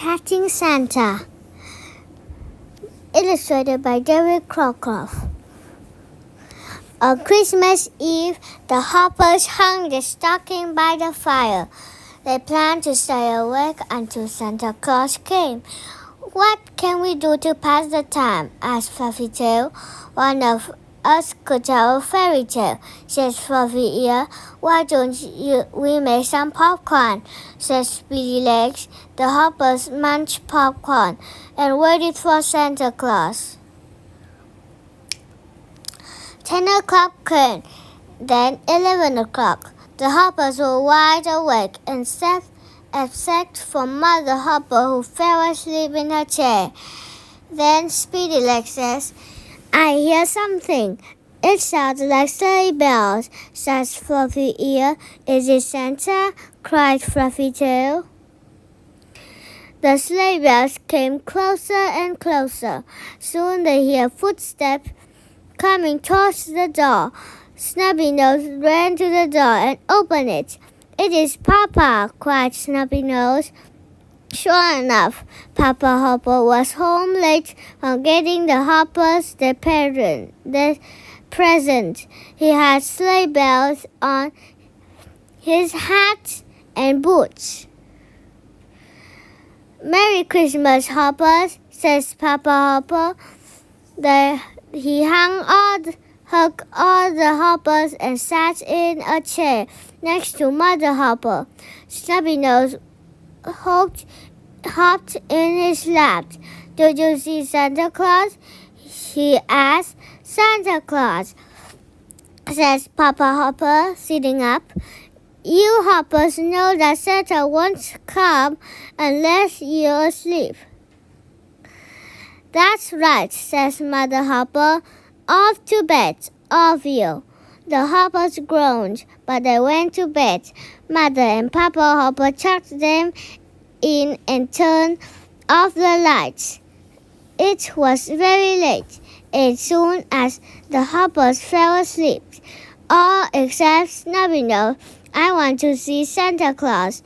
Catching Santa. Illustrated by David Crocroft. On Christmas Eve, the Hoppers hung their stocking by the fire. They planned to stay awake until Santa Claus came. "What can we do to pass the time?" asked Fluffytail. "One of us could tell a fairy tale," says Fluffy Ear. "Why don't we make some popcorn?" says Speedy Legs. The Hoppers munched popcorn and waited for Santa Claus. 10 o'clock came, then 11 o'clock. The Hoppers were wide awake except for Mother Hopper, who fell asleep in her chair. Then Speedy Legs says, "I hear something. It sounds like sleigh bells," says Fluffy Ear. "Is it Santa?" cried Fluffy Tail. The sleigh bells came closer and closer. Soon they heard footsteps coming towards the door. Snubby-Nose ran to the door and opened it. "It is Papa!" cried Snubby-Nose. Sure enough, Papa Hopper was home late on getting the Hoppers their present. He had sleigh bells on his hat and boots. "Merry Christmas, Hoppers," says Papa Hopper. He hugged all the Hoppers and sat in a chair next to Mother Hopper. Snubby-Nose hopped in his lap. "Did you see Santa Claus?" he asked. "Santa Claus," says Papa Hopper, sitting up. "You Hoppers know that Santa won't come unless you're asleep." "That's right," says Mother Hopper. "Off to bed, all of you." The Hoppers groaned, but they went to bed. Mother and Papa Hopper tucked them in and turned off the lights. It was very late. As soon as the Hoppers fell asleep, all except Snubby-Nose. "I want to see Santa Claus,"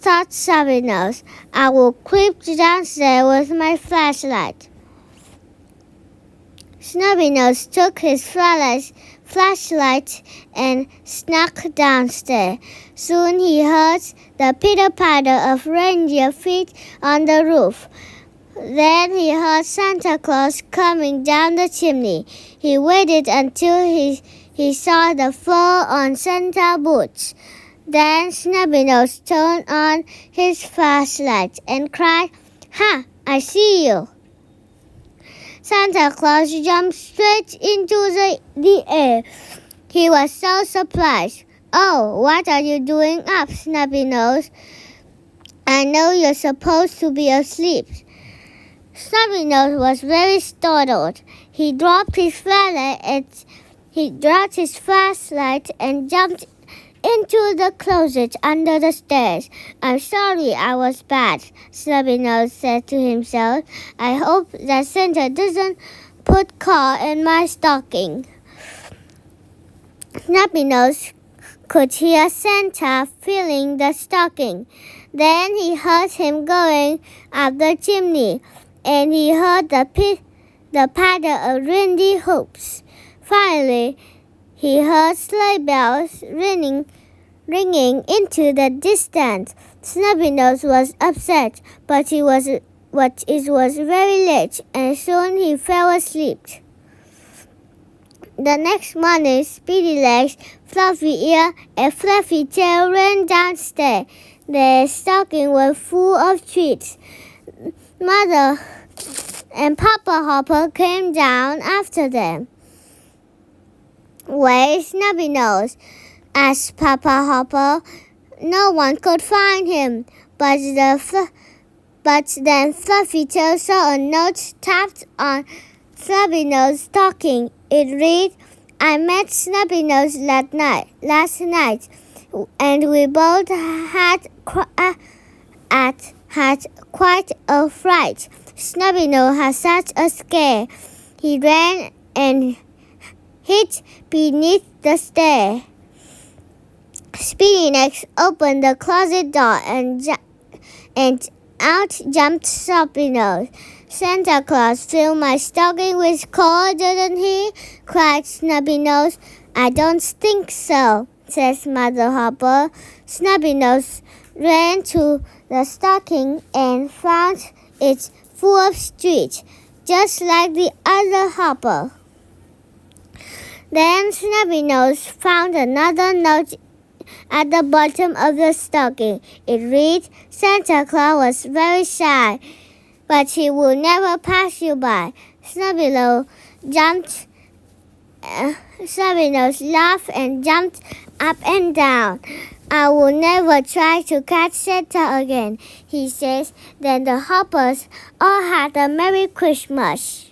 thought Snubby-Nose. "I will creep downstairs with my flashlight." Snubby-Nose took his flashlight and snuck downstairs. Soon he heard the pitter-patter of reindeer feet on the roof. Then he heard Santa Claus coming down the chimney. He waited until he saw the fur on Santa's boots. Then Snubby-Nose turned on his flashlight and cried, "Ha! I see you!" Santa Claus jumped straight into the air. He was so surprised. "Oh, what are you doing up, Snubby-Nose? I know you're supposed to be asleep." Snubby-Nose was very startled. He dropped his flashlight and jumped into the closet under the stairs. "I'm sorry I was bad," Snubby-Nose said to himself. "I hope that Santa doesn't put coal in my stocking." Snubby-Nose could hear Santa filling the stocking. Then he heard him going up the chimney, and he heard the patter of reindeer hooves. Finally, he heard sleigh bells ringing into the distance. Snubby-Nose was upset, but it was very late, and soon he fell asleep. The next morning, Speedy Legs, Fluffy Ear, and Fluffy Tail ran downstairs. Their stockings were full of treats. Mother and Papa Hopper came down after them. "Where's Snubby-Nose?" asked Papa Hopper. No one could find him, but then Fluffy Tail saw a note tapped on Snubby-Nose's stocking. It read, "I met Snubby-Nose last night, and we both had quite a fright. Snubby-Nose had such a scare. He ran and hid beneath the stair." Speedy Legs opened the closet door and out jumped Snubby-Nose. Santa Claus filled my stocking with coal, didn't he? Cried Snubby-Nose. I don't think so, says Mother Hopper. Snubby-Nose ran to the stocking and found it full of streaks, just like the other hopper. Then Snubby-Nose found another note at the bottom of the stocking. It read, Santa Claus was very shy, but he will never pass you by. Snubby-Nose laughed and jumped up and down. I will never try to catch Santa again, he says. Then the hoppers all had a Merry Christmas.